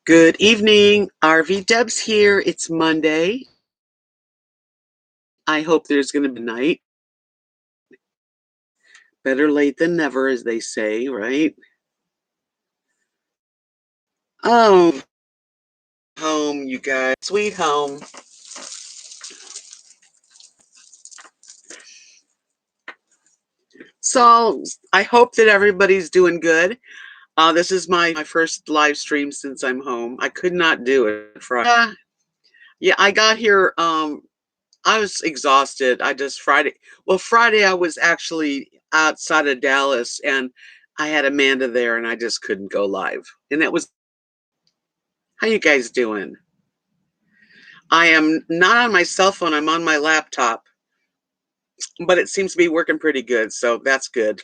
Good evening, RVDebs here. It's Monday. I hope there's going to be night. Better late than never, as they say, right? Oh, home, you guys. Sweet home. So I hope that everybody's doing good. This is my first live stream since I'm home. I could not do it Friday. Yeah, I got here. I was exhausted. Friday I was actually outside of Dallas and I had Amanda there and I just couldn't go live. And that was, how you guys doing? I am not on my cell phone. I'm on my laptop, but it seems to be working pretty good. So that's good.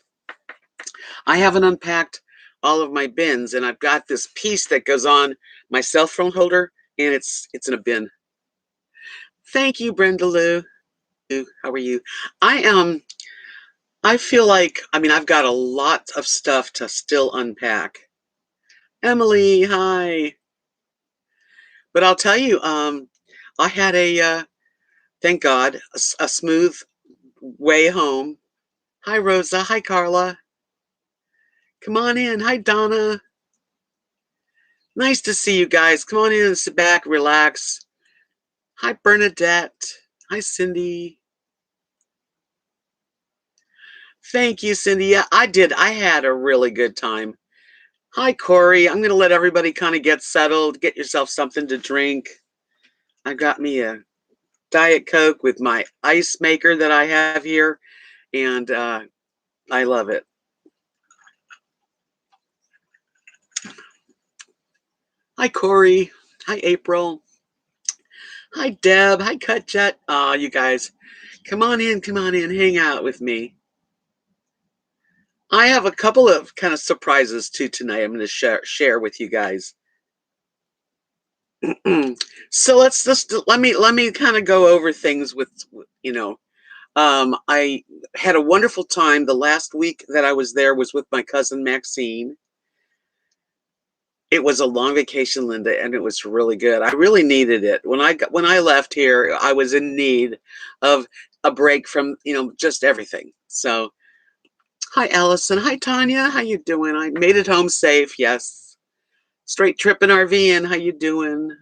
I haven't unpacked all of my bins and I've got this piece that goes on my cell phone holder and it's in a bin. Thank you, Brenda Lou. How are you? I am. I feel like, I've got a lot of stuff to still unpack. Emily, hi. But I'll tell you, I had thank God, a smooth way home. Hi, Rosa. Hi, Carla. Come on in. Hi, Donna. Nice to see you guys. Come on in and sit back, relax. Hi, Bernadette. Hi, Cindy. Thank you, Cindy. Yeah, I did. I had a really good time. Hi, Corey. I'm going to let everybody kind of get settled. Get yourself something to drink. I got me a Diet Coke with my ice maker that I have here, and I love it. Hi, Corey. Hi, April. Hi, Deb. Hi, Cutjet. Aw, you guys. Come on in, hang out with me. I have a couple of kind of surprises too tonight. I'm going to share with you guys. So let me kind of go over things with I had a wonderful time. The last week that I was there was with my cousin Maxine. It was a long vacation, Linda, and it was really good. I really needed it. When I left here, I was in need of a break from, just everything. So, hi Allison, hi Tanya, how you doing? I made it home safe. Yes. Straight trip in RV, how you doing?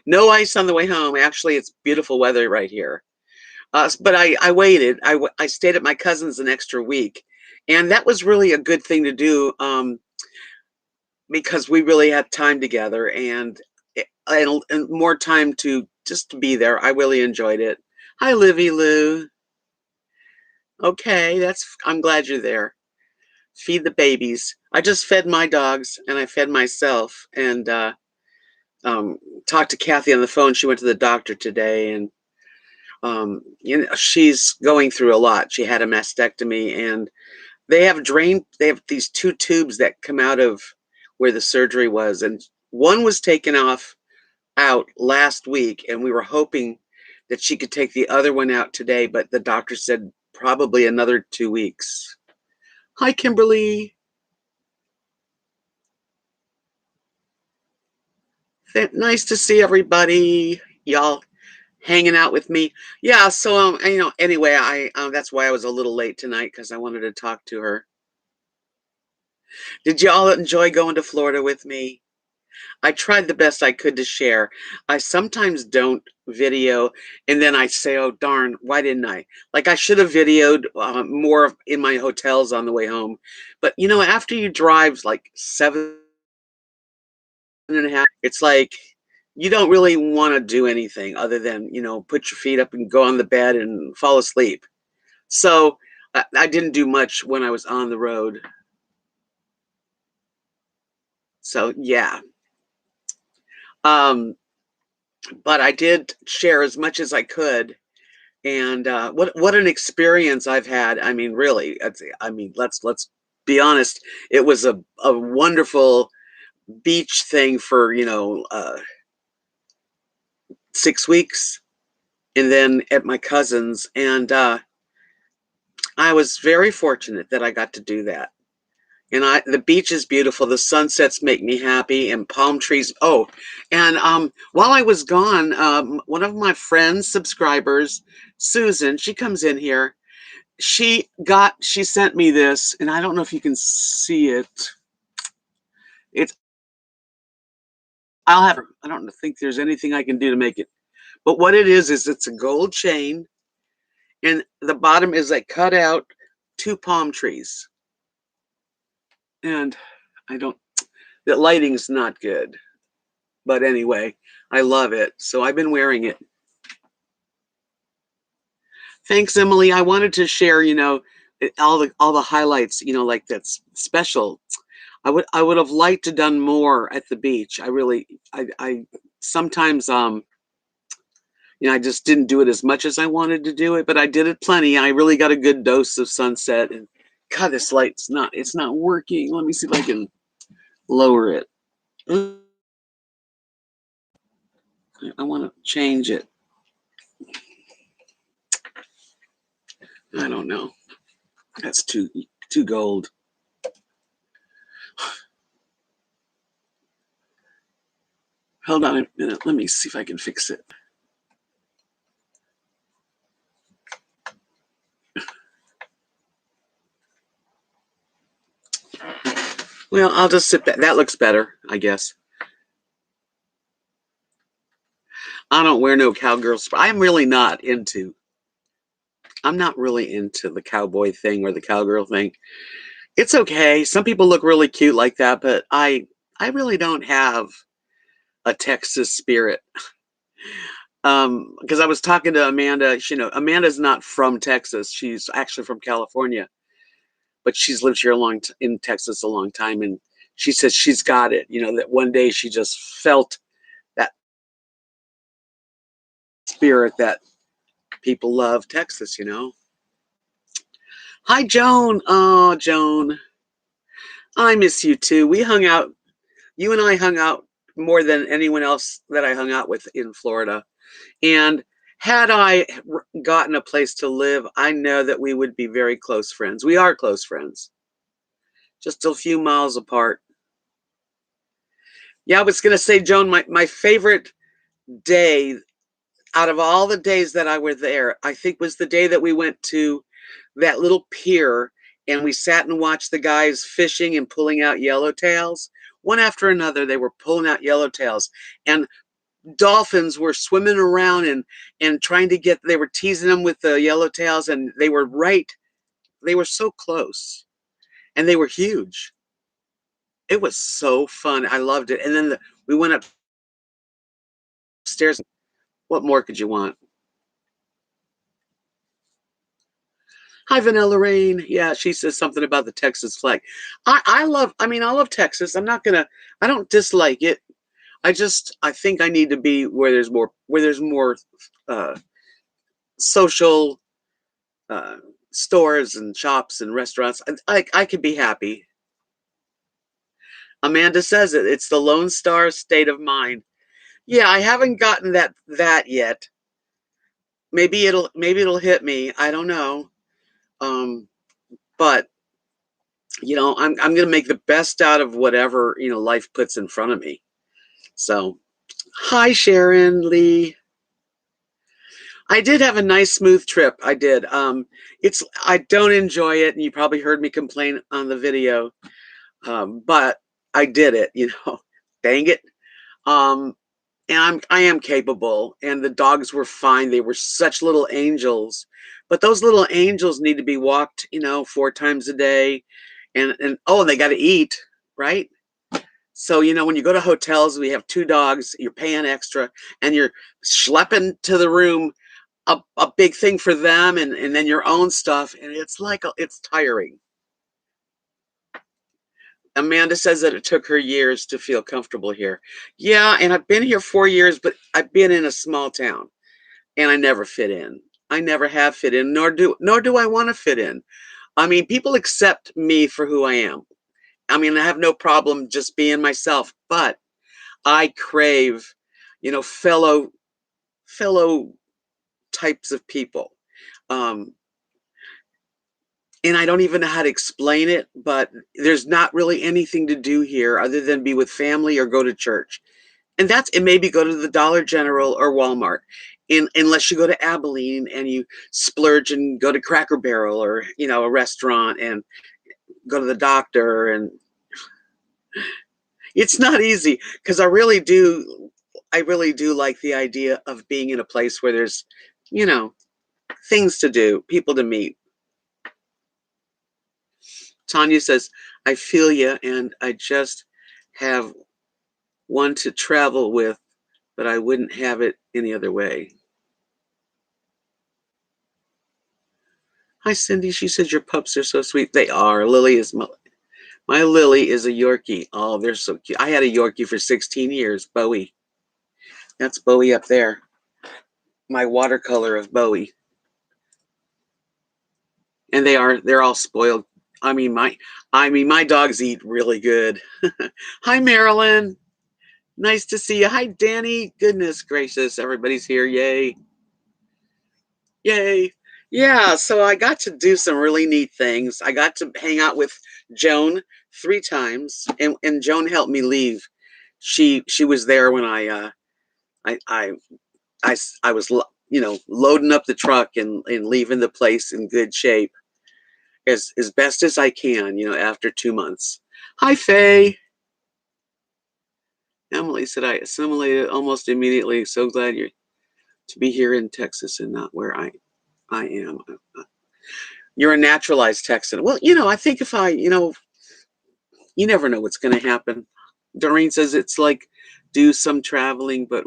No ice on the way home. Actually, it's beautiful weather right here. But I waited. I stayed at my cousin's an extra week, and that was really a good thing to do. Because we really had time together and more time to just be there. I really enjoyed it. Hi, Livy Lou. Okay, I'm glad you're there. Feed the babies. I just fed my dogs and I fed myself and talked to Kathy on the phone. She went to the doctor today and she's going through a lot. She had a mastectomy and they have these two tubes that come out of where the surgery was, and one was taken out last week, and we were hoping that she could take the other one out today, but the doctor said probably another 2 weeks. Hi, Kimberly. Nice to see everybody. Y'all hanging out with me. Yeah, so anyway, I that's why I was a little late tonight, because I wanted to talk to her. Did y'all enjoy going to Florida with me? I tried the best I could to share. I sometimes don't video, and then I say, "Oh darn, why didn't I?" Like I should have videoed more in my hotels on the way home. But after you drive like 7.5, it's like you don't really want to do anything other than put your feet up and go on the bed and fall asleep. So I didn't do much when I was on the road. So yeah. Um, but I did share as much as I could, and what an experience I've had. Really, let's be honest. It was a wonderful beach thing for 6 weeks, and then at my cousin's, and I was very fortunate that I got to do that. And the beach is beautiful. The sunsets make me happy, and palm trees. Oh, and while I was gone, one of my friends, subscribers, Susan, she comes in here. She sent me this, and I don't know if you can see it. It's I'll have. I don't think there's anything I can do to make it. But what it is it's a gold chain, and the bottom is like cut out two palm trees. And I don't. The lighting's not good. But anyway, I love it. So I've been wearing it. Thanks, Emily. I wanted to share, all the highlights, like that's special. I would have liked to done more at the beach. I sometimes I just didn't do it as much as I wanted to do it, but I did it plenty. I really got a good dose of sunset. And God, this light's not working. Let me see if I can lower it. I want to change it. I don't know. That's too gold. Hold on a minute. Let me see if I can fix it. Well, I'll just sit back. That looks better, I guess. I don't wear no cowgirls. I'm not really into the cowboy thing or the cowgirl thing. It's okay. Some people look really cute like that, but I really don't have a Texas spirit. Because I was talking to Amanda. Amanda's not from Texas. She's actually from California, but she's lived here in Texas a long time, and she says she's got it. That one day she just felt that spirit that people love Texas. Hi, Joan. Oh, Joan, I miss you too. We hung out. You and I hung out more than anyone else that I hung out with in Florida. And had I gotten a place to live, I know that we would be very close friends. We are close friends, just a few miles apart. Yeah, I was going to say, Joan, my favorite day out of all the days that I were there, I think was the day that we went to that little pier and we sat and watched the guys fishing and pulling out yellowtails. One after another, they were pulling out yellowtails, and dolphins were swimming around and trying to get. They were teasing them with the yellowtails, and they were right. They were so close, and they were huge. It was so fun. I loved it. And then we went upstairs. What more could you want? Hi, Vanilla Rain. Yeah, she says something about the Texas flag. I love Texas. I don't dislike it. I think I need to be where there's more uh, social uh, stores and shops and restaurants. I could be happy. Amanda says it. It's the Lone Star state of mind. Yeah, I haven't gotten that yet. Maybe it'll hit me. I don't know. Um, but I'm gonna make the best out of whatever life puts in front of me. So, hi Sharon Lee. I did have a nice smooth trip. I did. I don't enjoy it, and you probably heard me complain on the video. But I did it. Dang it. Um, and I am capable, and the dogs were fine. They were such little angels, but those little angels need to be walked 4 times a day, and oh, they got to eat, right? So when you go to hotels, we have 2 dogs, you're paying extra, and you're schlepping to the room a big thing for them, and then your own stuff, and it's tiring. Amanda says that it took her years to feel comfortable here. Yeah, and I've been here 4 years, but I've been in a small town, and I never fit in. I never have fit in, nor do I want to fit in. I mean, people accept me for who I am. I mean, I have no problem just being myself, but I crave, fellow types of people. Um, and I don't even know how to explain it, but there's not really anything to do here other than be with family or go to church. And that's and maybe go to the Dollar General or Walmart. Unless you go to Abilene and you splurge and go to Cracker Barrel or a restaurant and go to the doctor, and it's not easy because I really do like the idea of being in a place where there's you know things to do, people to meet. Tanya says, I feel you, and I just have one to travel with, but I wouldn't have it any other way. Hi, Cindy. She says your pups are so sweet. They are. Lily is my Lily is a Yorkie. Oh, they're so cute. I had a Yorkie for 16 years, Bowie. That's Bowie up there. My watercolor of Bowie. And they're all spoiled. I mean my dogs eat really good. Hi, Marilyn. Nice to see you. Hi, Danny. Goodness gracious, everybody's here. Yay. Yay. Yeah, so I got to do some really neat things. I got to hang out with Joan 3 times, and Joan helped me leave. She was there when I I I was loading up the truck and leaving the place in good shape as best as I can, after 2 months. Hi, Faye. Emily said I assimilated almost immediately. So glad you're to be here in Texas and not where I am. You're a naturalized Texan. Well, I think if you never know what's going to happen. Doreen says it's like do some traveling, but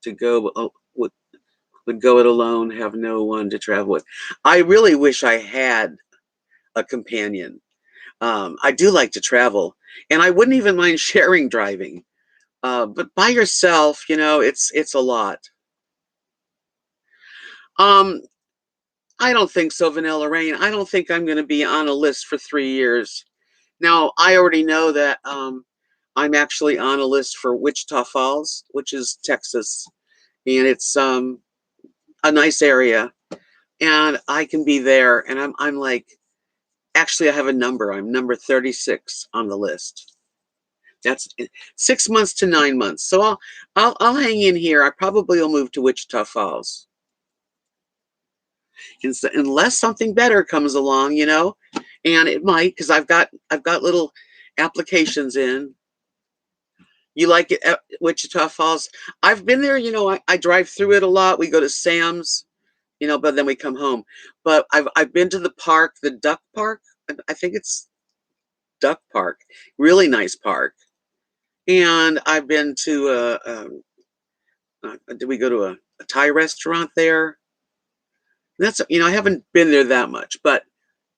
to go would go it alone, have no one to travel with. I really wish I had a companion. I do like to travel, and I wouldn't even mind sharing driving. But by yourself, it's a lot. Um, I don't think so, Vanilla Rain. I don't think I'm going to be on a list for 3 years. Now, I already know that I'm actually on a list for Wichita Falls, which is Texas, and it's a nice area, and I can be there. And I'm like, actually, I have a number. I'm number 36 on the list. That's 6 months to 9 months. So I'll hang in here. I probably will move to Wichita Falls, unless something better comes along, and it might because I've got little applications in. You like it at Wichita Falls? I've been there. I drive through it a lot. We go to Sam's, but then we come home. But I've been to the park, the Duck Park. I think it's Duck Park. Really nice park. And I've been to did we go to a Thai restaurant there? That's I haven't been there that much, but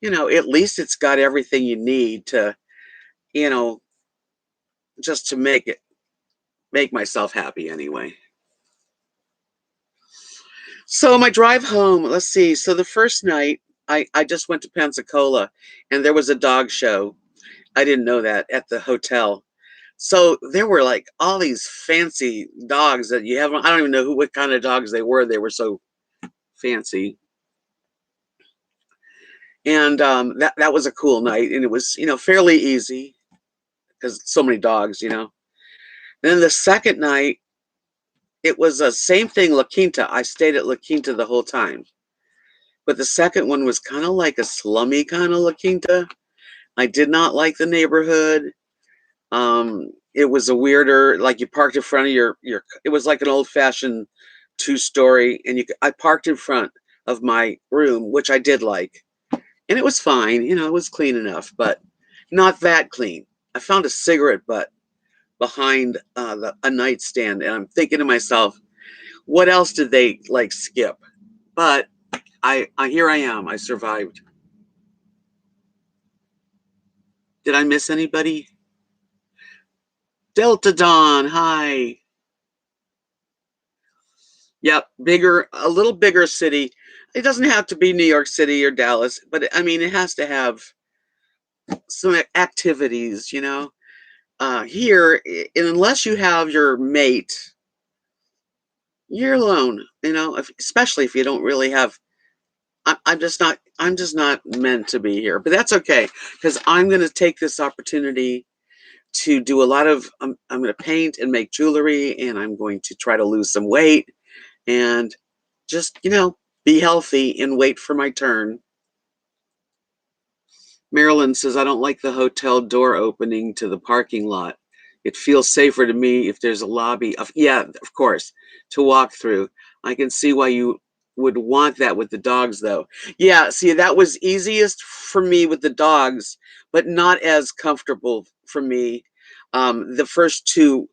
at least it's got everything you need to you know just to make myself happy anyway. So my drive home, let's see. So the first night, I just went to Pensacola, and there was a dog show. I didn't know that at the hotel. So there were like all these fancy dogs that you haven't. I don't even know what kind of dogs they were. They were so fancy, and that was a cool night, and it was fairly easy because so many dogs. Then the second night, it was the same thing. La Quinta. I stayed at La Quinta the whole time. But the second one was kind of like a slummy kind of La Quinta. I did not like the neighborhood. It was a weirder, like you parked in front of your. It was like an old fashioned 2-story, and I parked in front of my room, which I did like, and it was fine. It was clean enough, but not that clean. I found a cigarette butt behind a nightstand, and I'm thinking to myself, what else did they like skip? But I here I am. I survived. Did I miss anybody? Delta Dawn, hi. Yep, a little bigger city. It doesn't have to be New York City or Dallas, but I mean, it has to have some activities. Here, unless you have your mate, you're alone. Especially if you don't really have. I'm just not. I'm just not meant to be here, but that's okay because I'm going to take this opportunity to do a lot of, I'm going to paint and make jewelry, and I'm going to try to lose some weight and just, be healthy and wait for my turn. Marilyn says, I don't like the hotel door opening to the parking lot. It feels safer to me if there's a lobby. Yeah, of course, to walk through. I can see why you would want that with the dogs, though. Yeah, see, that was easiest for me with the dogs, but not as comfortable for me. The first two,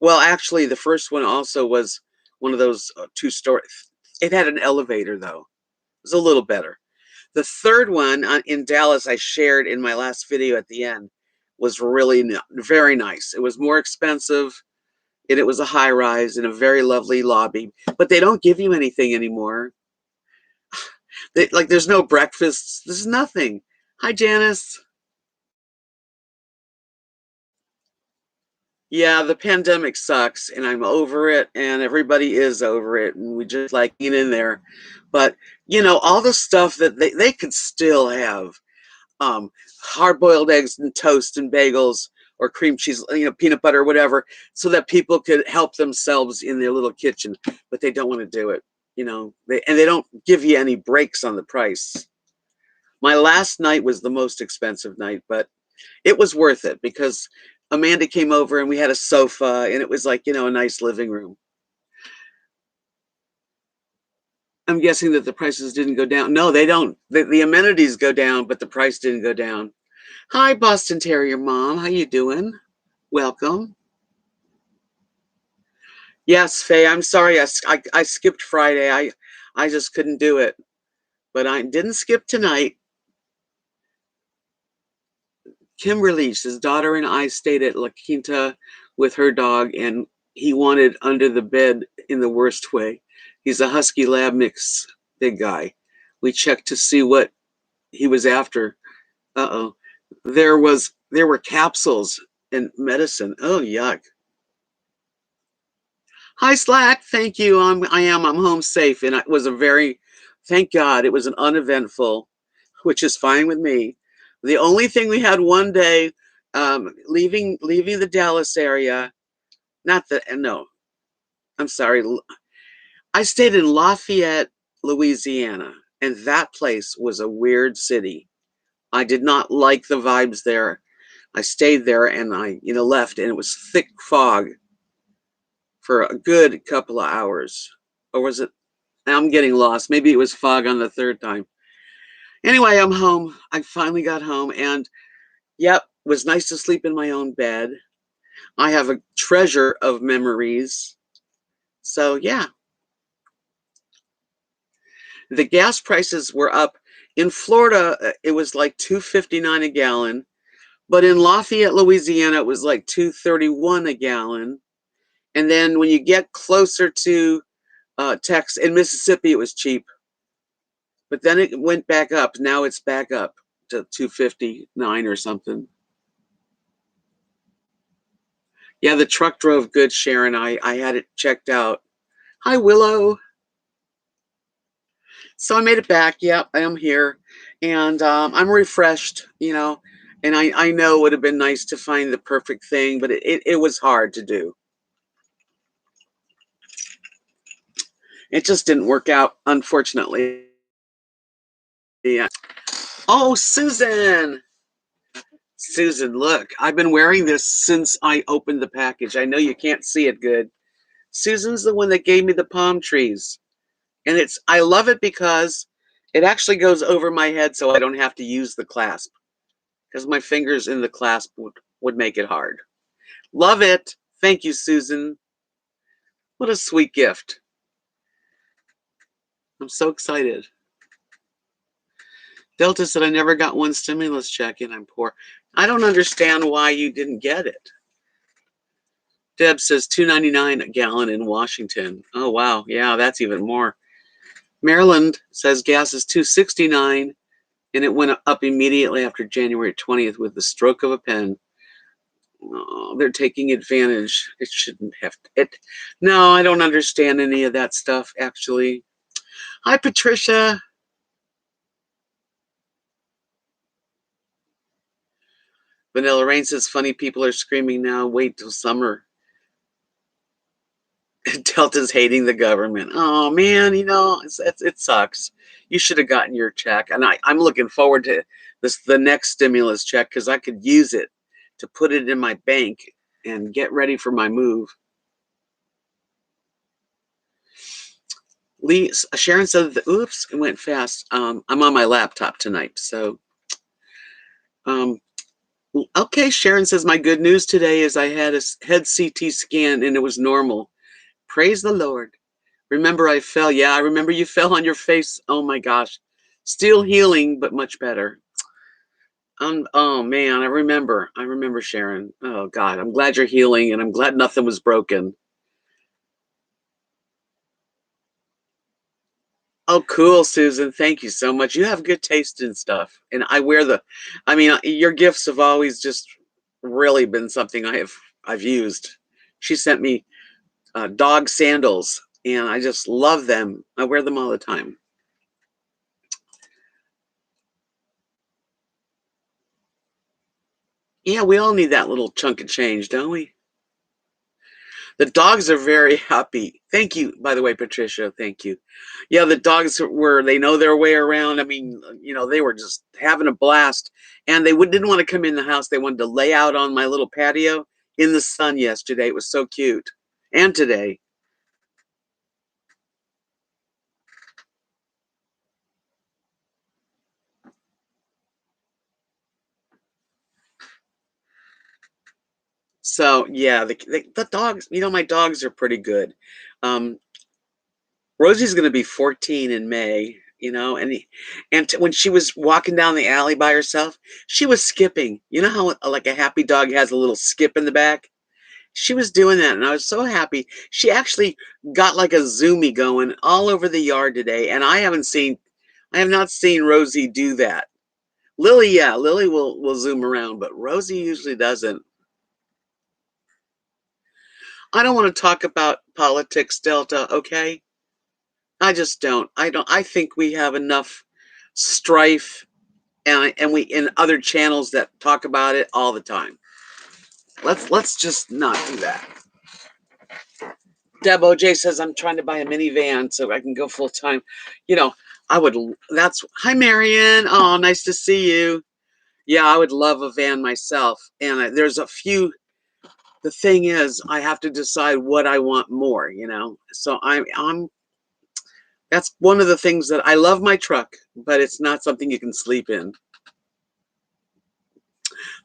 well, actually, the first one also was one of those two-story. It had an elevator, though. It was a little better. The third one in Dallas, I shared in my last video at the end, was really very nice. It was more expensive, and it was a high rise in a very lovely lobby. But they don't give you anything anymore. There's no breakfasts. There's nothing. Hi, Janice. Yeah, the pandemic sucks, and I'm over it, and everybody is over it, and we just like get in there. But all the stuff that they could still have. um, hard-boiled eggs and toast and bagels or cream cheese, peanut butter, whatever, so that people could help themselves in their little kitchen. But they don't want to do it, they don't give you any breaks on the price. My last night was the most expensive night, but it was worth it because Amanda came over and we had a sofa and it was like, a nice living room. I'm guessing that the prices didn't go down. No, they don't. The amenities go down, but the price didn't go down. Hi, Boston Terrier Mom. How you doing? Welcome. Yes, Faye, I'm sorry. I skipped Friday. I just couldn't do it. But I didn't skip tonight. Kimberly, his daughter and I stayed at La Quinta with her dog, and he wanted under the bed in the worst way. He's a Husky Lab mix, big guy. We checked to see what he was after. Uh-oh. There were capsules and medicine. Oh, yuck. Hi, Slack. Thank you. I'm home safe, and it was thank God, it was an uneventful, which is fine with me. The only thing we had one day, leaving the Dallas area, not the no, I'm sorry. I stayed in Lafayette, Louisiana, and that place was a weird city. I did not like the vibes there. I stayed there and I, left, and it was thick fog for a good couple of hours. Or was it? I'm getting lost. Maybe it was fog on the third time. Anyway, I'm home. I finally got home, and yep, it was nice to sleep in my own bed. I have a treasure of memories. So yeah, the gas prices were up. In Florida, it was like $2.59 a gallon, but in Lafayette, Louisiana, it was like $2.31 a gallon. And then when you get closer to Texas, in Mississippi, it was cheap. But then it went back up. Now it's back up to 259 or something. Yeah, the truck drove good, Sharon. I had it checked out. Hi, Willow. So I made it back. Yep, I am here. And I'm refreshed, and I know it would have been nice to find the perfect thing, but it was hard to do. It just didn't work out, unfortunately. Yeah. Oh, Susan. Susan, look, I've been wearing this since I opened the package. I know you can't see it good. Susan's the one that gave me the palm trees. And I love it because it actually goes over my head so I don't have to use the clasp. Because my fingers in the clasp would make it hard. Love it. Thank you, Susan. What a sweet gift. I'm so excited. Delta said, I never got one stimulus check and I'm poor. I don't understand why you didn't get it. Deb says $2.99 a gallon in Washington. Oh, wow. Yeah, that's even more. Maryland says gas is $2.69, and it went up immediately after January 20th with the stroke of a pen. Oh, they're taking advantage. It shouldn't have it. No, I don't understand any of that stuff, actually. Hi, Patricia. Vanilla Rain says funny people are screaming now. Wait till summer. Delta's hating the government. Oh man, it sucks. You should have gotten your check, and I'm looking forward to the next stimulus check because I could use it to put it in my bank and get ready for my move. Lee Sharon said, "Oops, it went fast." I'm on my laptop tonight, so um, okay. Sharon says my good news today is I had a head CT scan and it was normal. Praise the Lord. Remember I fell. Yeah, I remember you fell on your face. Oh my gosh. Still healing, but much better. Oh man, I remember. I remember Sharon. Oh God, I'm glad you're healing and I'm glad nothing was broken. Oh, cool, Susan. Thank you so much. You have good taste in stuff. And I mean, your gifts have always just really been something I've used. She sent me dog sandals and I just love them. I wear them all the time. Yeah, we all need that little chunk of change, don't we? The dogs are very happy. Thank you, by the way, Patricia. Thank you. Yeah, the dogs they know their way around. I mean, they were just having a blast, and didn't want to come in the house. They wanted to lay out on my little patio in the sun yesterday. It was so cute, and today. So yeah, the dogs. My dogs are pretty good. Um, Rosie's going to be 14 in May, when she was walking down the alley by herself, she was skipping. You know how like a happy dog has a little skip in the back? She was doing that, and I was so happy. She actually got like a zoomy going all over the yard today, and I have not seen Rosie do that. Lily, yeah, Lily will zoom around, but Rosie usually doesn't. I don't want to talk about politics, Delta, okay? I just don't. I don't. I think we have enough strife, and we in other channels that talk about it all the time. Let's just not do that. Deb OJ says I'm trying to buy a minivan so I can go full time. You know, I would. That's Hi, Marion. Oh, nice to see you. Yeah, I would love a van myself. And there's a few. The thing is, I have to decide what I want more. So I'm that's one of the things that I love my truck, but it's not something you can sleep in.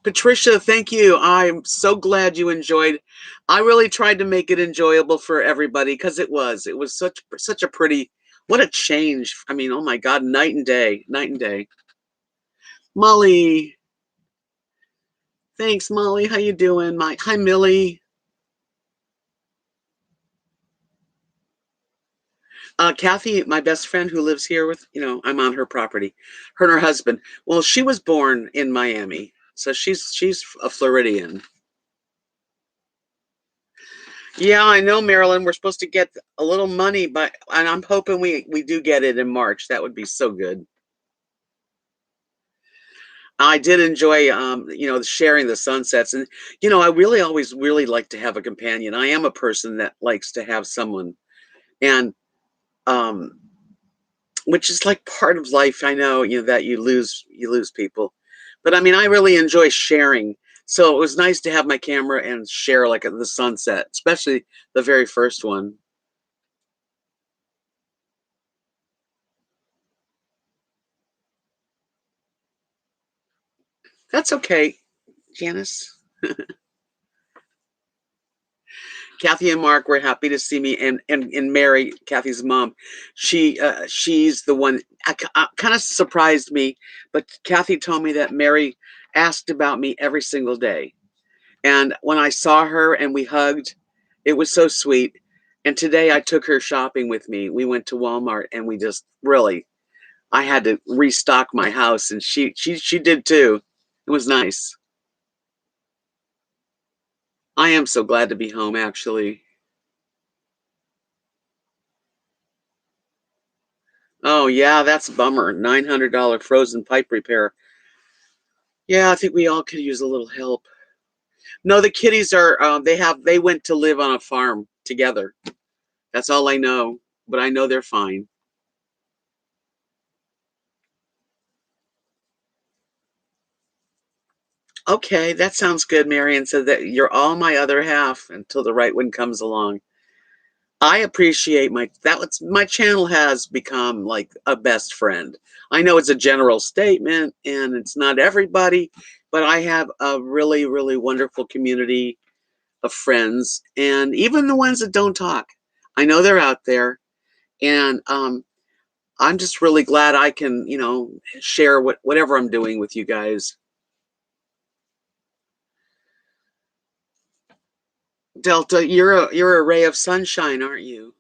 Patricia, thank you. I'm so glad you enjoyed. I really tried to make it enjoyable for everybody because it was such a pretty, what a change. I mean, oh my God, night and day, night and day. Molly, thanks, Molly. How you doing? Hi, Millie. Kathy, my best friend who lives here I'm on her property. Her and her husband. Well, she was born in Miami, so she's a Floridian. Yeah, I know, Marilyn. We're supposed to get a little money, and I'm hoping we do get it in March. That would be so good. I did enjoy, sharing the sunsets, and I really always really like to have a companion. I am a person that likes to have someone, and um, which is like part of life. I know, that you lose people, but I mean, I really enjoy sharing. So it was nice to have my camera and share like the sunset, especially the very first one. That's okay, Janice. Kathy and Mark were happy to see me, and Mary, Kathy's mom, she's the one. Kind of surprised me, but Kathy told me that Mary asked about me every single day, and when I saw her and we hugged, it was so sweet. And today I took her shopping with me. We went to Walmart, and we just really, I had to restock my house, and she did too. It was nice. I am so glad to be home, actually. Oh yeah, that's a bummer. $900 frozen pipe repair. Yeah, I think we all could use a little help. No, the kitties are, they went to live on a farm together. That's all I know, but I know they're fine. Okay, that sounds good, Marion said that you're all my other half until the right one comes along. I appreciate my channel has become like a best friend. I know it's a general statement and it's not everybody, but I have a really, really wonderful community of friends and even the ones that don't talk. I know they're out there and I'm just really glad I can, share whatever I'm doing with you guys. Delta, you're a ray of sunshine, aren't you?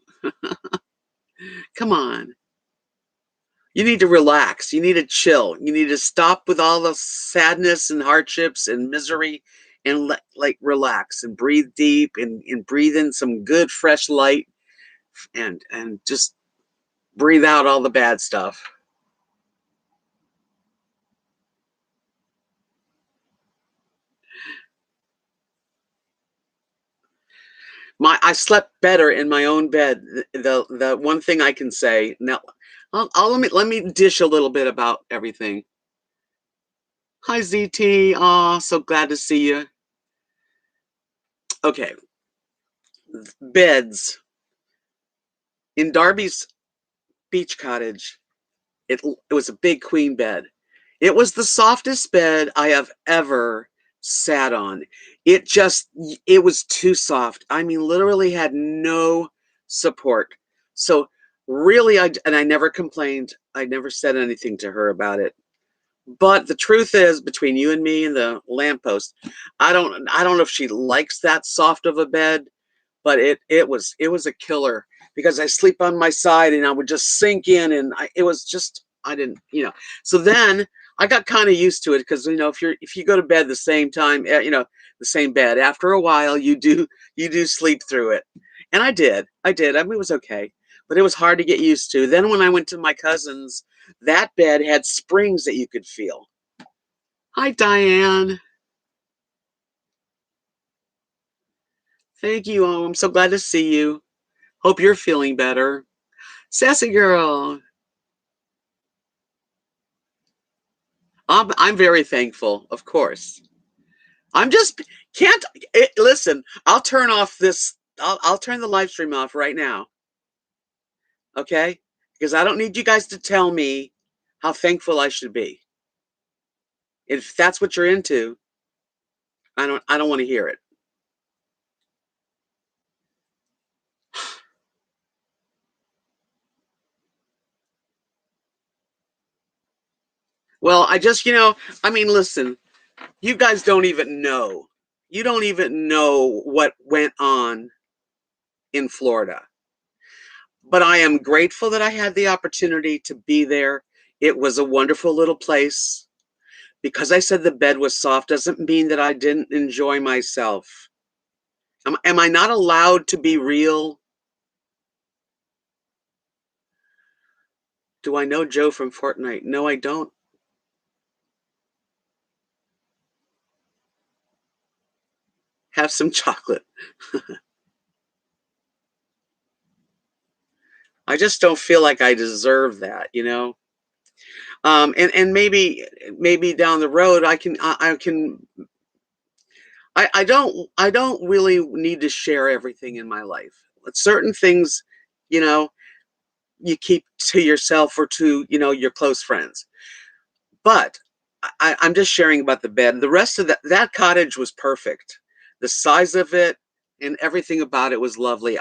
Come on. You need to relax. You need to chill. You need to stop with all the sadness and hardships and misery and like relax and breathe deep and breathe in some good fresh light and just breathe out all the bad stuff. I slept better in my own bed. The one thing I can say now, let me dish a little bit about everything. Hi ZT. Aw, so glad to see you. Okay, beds in Darby's beach cottage. It was a big queen bed. It was the softest bed I have ever sat on. It just it was too soft. I mean, literally had no support. So really, I never complained. I never said anything to her about it. But the truth is, between you and me and the lamppost, I don't know if she likes that soft of a bed, but it was a killer because I sleep on my side and I would just sink in and it was just I didn't so then I got kind of used to it because if you go to bed the same time the same bed after a while you do sleep through it and I did I mean it was okay but it was hard to get used to. Then when I went to my cousin's, that bed had springs that you could feel. Hi Diane. Thank you. Oh, I'm so glad to see you. Hope you're feeling better. Sassy girl. I'm very thankful, of course. I'm just can't listen. I'll turn off this. I'll turn the live stream off right now, okay? Because I don't need you guys to tell me how thankful I should be. If that's what you're into, I don't want to hear it. Well, I mean, listen, you guys don't even know. You don't even know what went on in Florida. But I am grateful that I had the opportunity to be there. It was a wonderful little place. Because I said the bed was soft doesn't mean that I didn't enjoy myself. Am I not allowed to be real? Do I know Joe from Fortnite? No, I don't. Have some chocolate. I just don't feel like I deserve that. And maybe down the road I don't really need to share everything in my life. But certain things, you know, you keep to yourself or to, your close friends. But I'm just sharing about the bed. The rest of that cottage was perfect. The size of it and everything about it was lovely.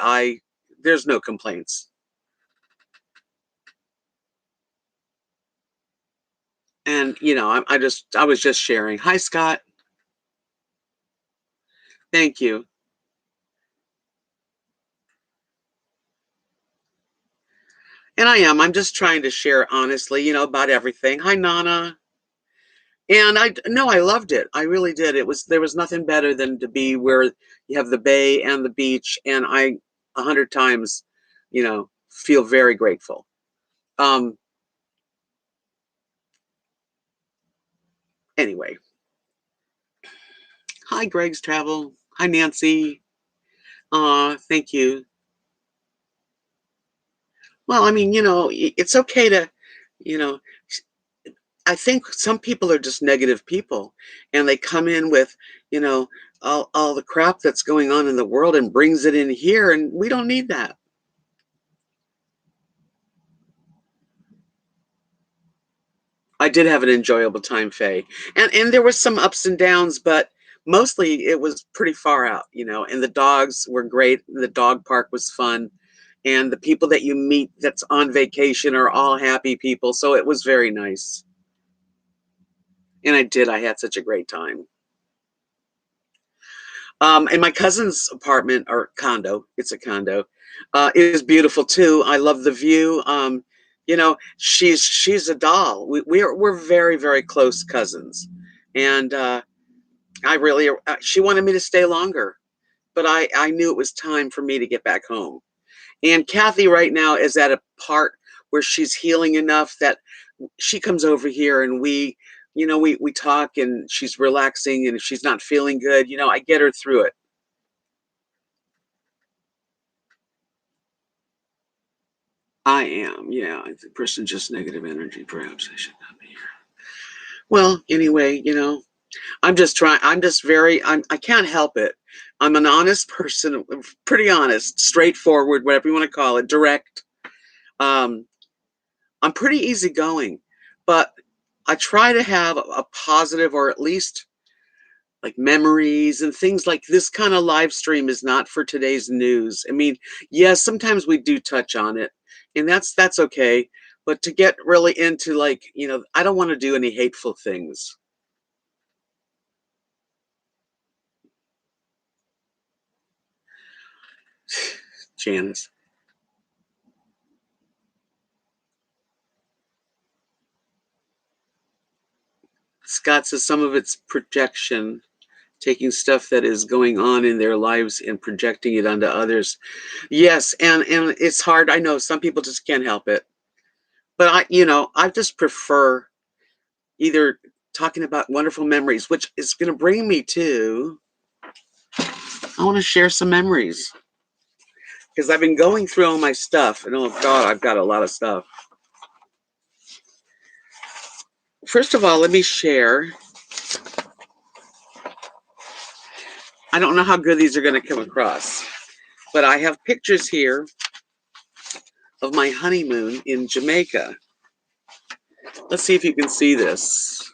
There's no complaints. And I was just sharing. Hi, Scott. Thank you. And I am. I'm just trying to share honestly, about everything. Hi, Nana. And no, I loved it. I really did. There was nothing better than to be where you have the bay and the beach, and I 100 times, feel very grateful. Um, anyway, Hi, Greg's Travel. Hi, Nancy. Thank you. Well, I mean, it's okay to, you know, I think some people are just negative people and they come in with, you know, all the crap that's going on in the world and brings it in here, and we don't need that. I did have an enjoyable time, Faye. And there were some ups and downs, but mostly it was pretty far out, and the dogs were great. The dog park was fun. And the people that you meet that's on vacation are all happy people. So it was very nice. And I had such a great time. And my cousin's apartment or condo, it's a condo, is beautiful too. I love the view. She's a doll. We're very, very close cousins. And she wanted me to stay longer, but I knew it was time for me to get back home. And Kathy right now is at a part where she's healing enough that she comes over here and we talk, and she's relaxing, and if she's not feeling good, I get her through it. I am, yeah. The person just negative energy, perhaps I should not be here. Well, anyway, I can't help it. I'm an honest person, pretty honest, straightforward, whatever you want to call it, direct. Um, I'm pretty easygoing, but I try to have a positive, or at least like memories and things. Like this kind of live stream is not for today's news. I mean, yes, sometimes we do touch on it, and that's okay. But to get really into, like, I don't want to do any hateful things. Janice. Scott says some of it's projection, taking stuff that is going on in their lives and projecting it onto others. Yes, and it's hard. I know some people just can't help it. But I just prefer either talking about wonderful memories, which is going to bring me to, I want to share some memories because I've been going through all my stuff, and oh God, I've got a lot of stuff. First of all, let me share. I don't know how good these are going to come across, but I have pictures here of my honeymoon in Jamaica. Let's see if you can see this.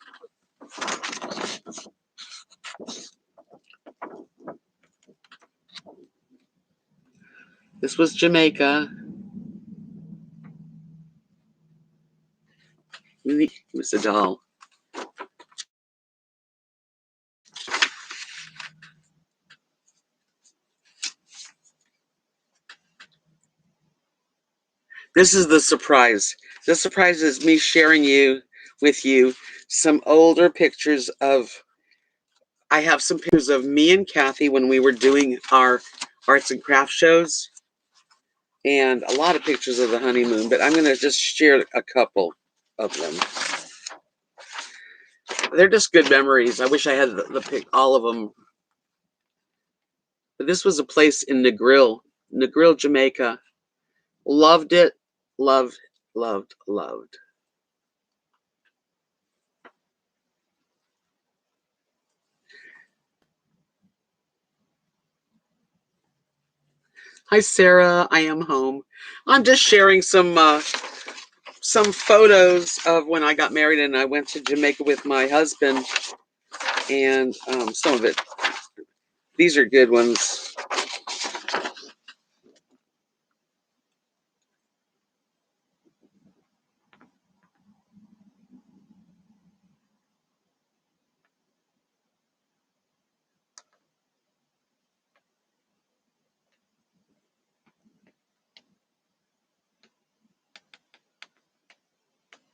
This was Jamaica. It was a doll. This is the surprise. The surprise is me sharing with you some older pictures of. I have some pictures of me and Kathy when we were doing our arts and crafts shows, and a lot of pictures of the honeymoon. But I'm going to just share a couple of them. They're just good memories. I wish I had the pic, all of them. But this was a place in Negril, Jamaica. Loved it. Loved, loved, loved. Hi, Sarah. I am home. I'm just sharing some photos of when I got married and I went to Jamaica with my husband, and some of it. These are good ones.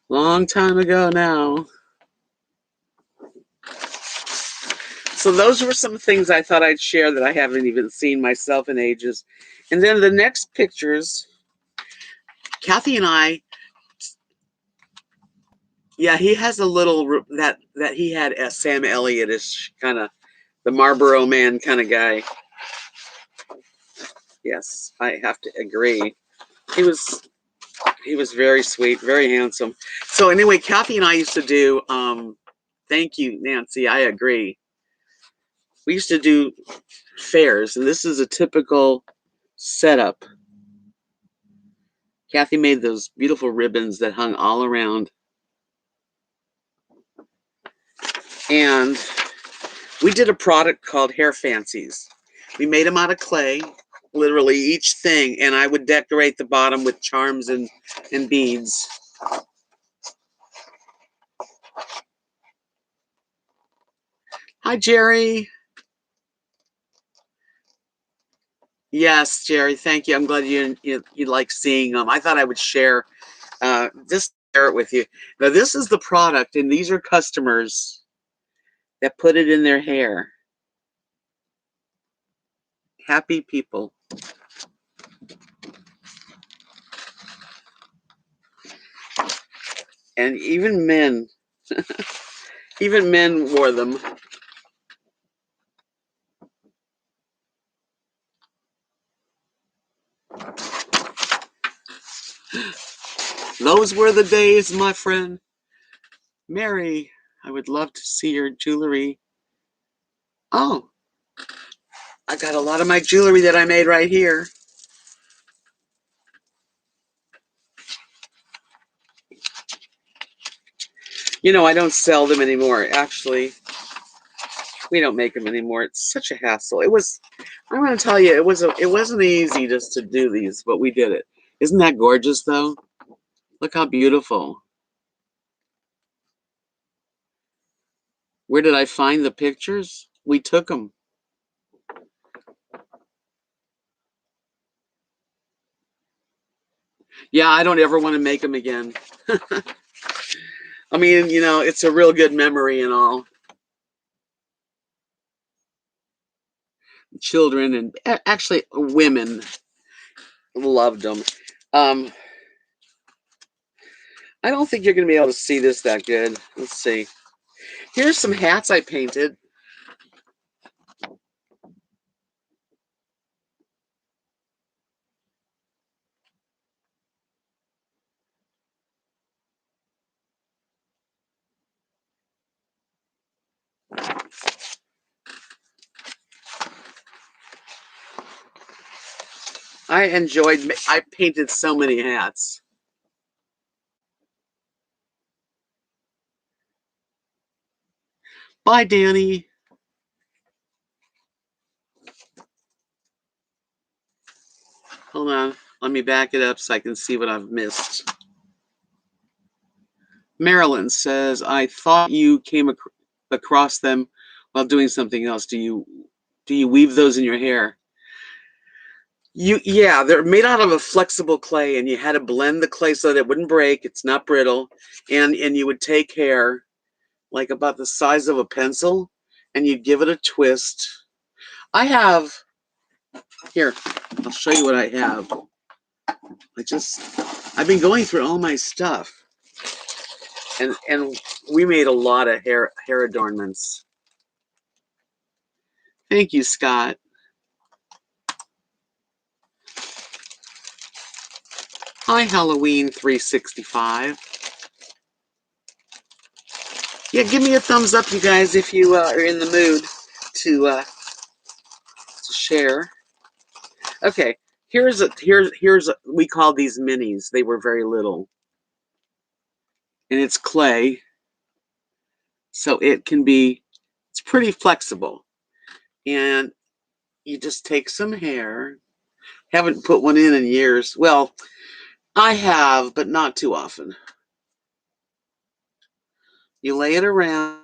Long time ago now. So those were some things I thought I'd share that I haven't even seen myself in ages. And then the next pictures, Kathy and I, yeah, he has a little that he had a Sam Elliott-ish kind of The Marlboro Man kind of guy. Yes, I have to agree. He was very sweet, very handsome. So anyway, Kathy and I used to do. Thank you, Nancy. I agree. We used to do fairs, and this is a typical setup. Kathy made those beautiful ribbons that hung all around. And we did a product called Hair Fancies. We made them out of clay, literally each thing, and I would decorate the bottom with charms and beads. Hi, Jerry. Yes, Jerry, thank you. I'm glad you like seeing them. I thought I would share, just share it with you. Now, this is the product, and these are customers that put it in their hair. Happy people. And even men, even men wore them. Those were the days, my friend. Mary, I would love to see your jewelry. Oh, I got a lot of my jewelry that I made right here. You know, I don't sell them anymore. Actually, we don't make them anymore. It's such a hassle. It was, I'm going to tell you, it wasn't easy just to do these, but we did it. Isn't that gorgeous, though? Look how beautiful. Where did I find the pictures? We took them. Yeah, I don't ever want to make them again. I mean, you know, it's a real good memory and all. Children and actually women loved them. Um, I don't think you're going to be able to see this that good. Let's see. Here's some hats I painted. I painted so many hats. Bye, Danny. Hold on. Let me back it up so I can see what I've missed. Marilyn says, I thought you came across them while doing something else. Do you weave those in your hair? Yeah, they're made out of a flexible clay, and you had to blend the clay so that it wouldn't break. It's not brittle, and you would take hair like about the size of a pencil, and you'd give it a twist. I have here. I'll show you what I have. I've been going through all my stuff, and we made a lot of hair adornments. Thank you, Scott. Hi, Halloween 365. Yeah, give me a thumbs up, you guys, if you are in the mood to share. Okay, here's we call these minis. They were very little, and it's clay, so it's pretty flexible. And you just take some hair. Haven't put one in years. Well, I have, but not too often. You lay it around,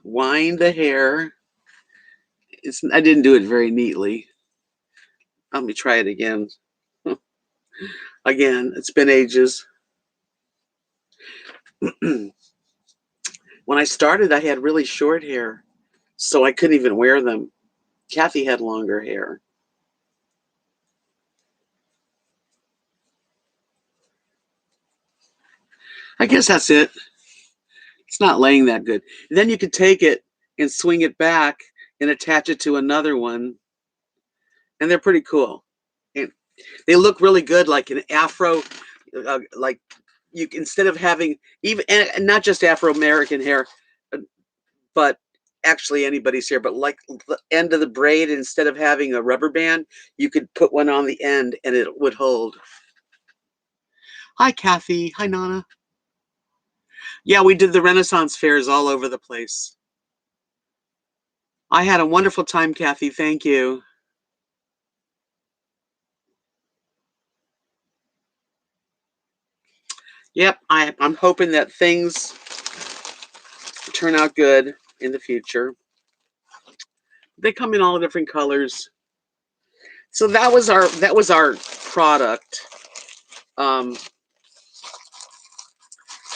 wind the hair. I didn't do it very neatly. Let me try it again. Again, it's been ages. When I started, I had really short hair, so I couldn't even wear them. Kathy had longer hair. I guess that's it. It's not laying that good. And then you could take it and swing it back and attach it to another one, and they're pretty cool. And they look really good, like an afro, like you instead of having even and not just Afro American hair, uh, but actually anybody's hair, but like the end of the braid, instead of having a rubber band, you could put one on the end and it would hold. Hi, Kathy. Hi, Nana. Yeah, we did the Renaissance fairs all over the place. I had a wonderful time, Kathy. Thank you. Yep, I'm hoping that things turn out good in the future. They come in all different colors. So that was our product. Um,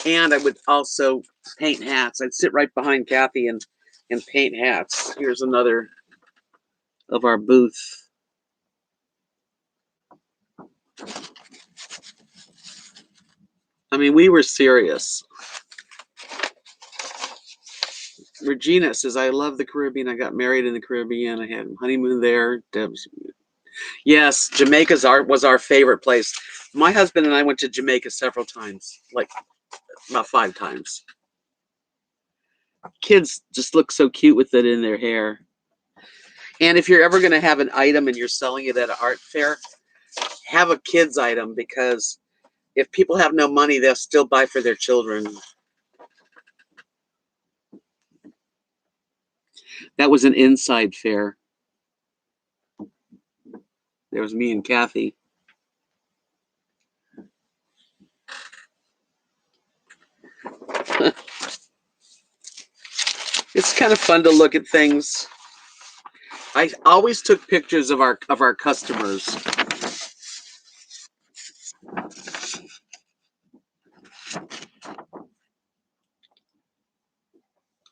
and I would also paint hats. I'd sit right behind Kathy and paint hats. Here's another of our booth. I mean, we were serious. Regina says, I love the Caribbean. I got married in the Caribbean. I had a honeymoon there. Debs. Yes, was our favorite place. My husband and I went to Jamaica several times, like about 5 times. Kids just look so cute with it in their hair. And if you're ever going to have an item and you're selling it at an art fair, have a kids item, because if people have no money, they'll still buy for their children. That was an inside fair. There was me and Kathy. It's kind of fun to look at things. I always took pictures of our customers.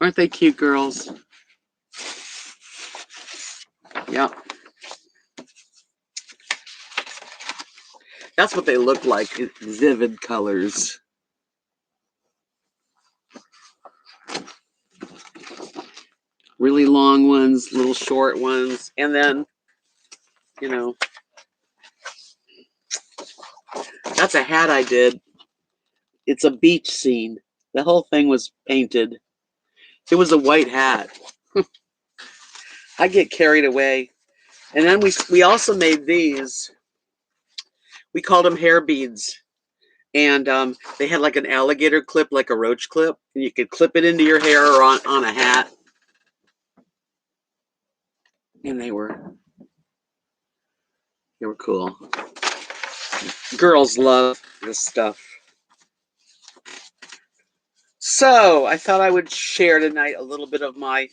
Aren't they cute girls? Yeah. That's what they look like, vivid colors. Really long ones, little short ones, and then, you know, that's a hat I did. It's a beach scene. The whole thing was painted. It was a white hat. I get carried away. And then we also made these. We called them hair beads. And they had like an alligator clip, like a roach clip. And you could clip it into your hair or on a hat. And they were cool. Girls love this stuff. So I thought I would share tonight a little bit of my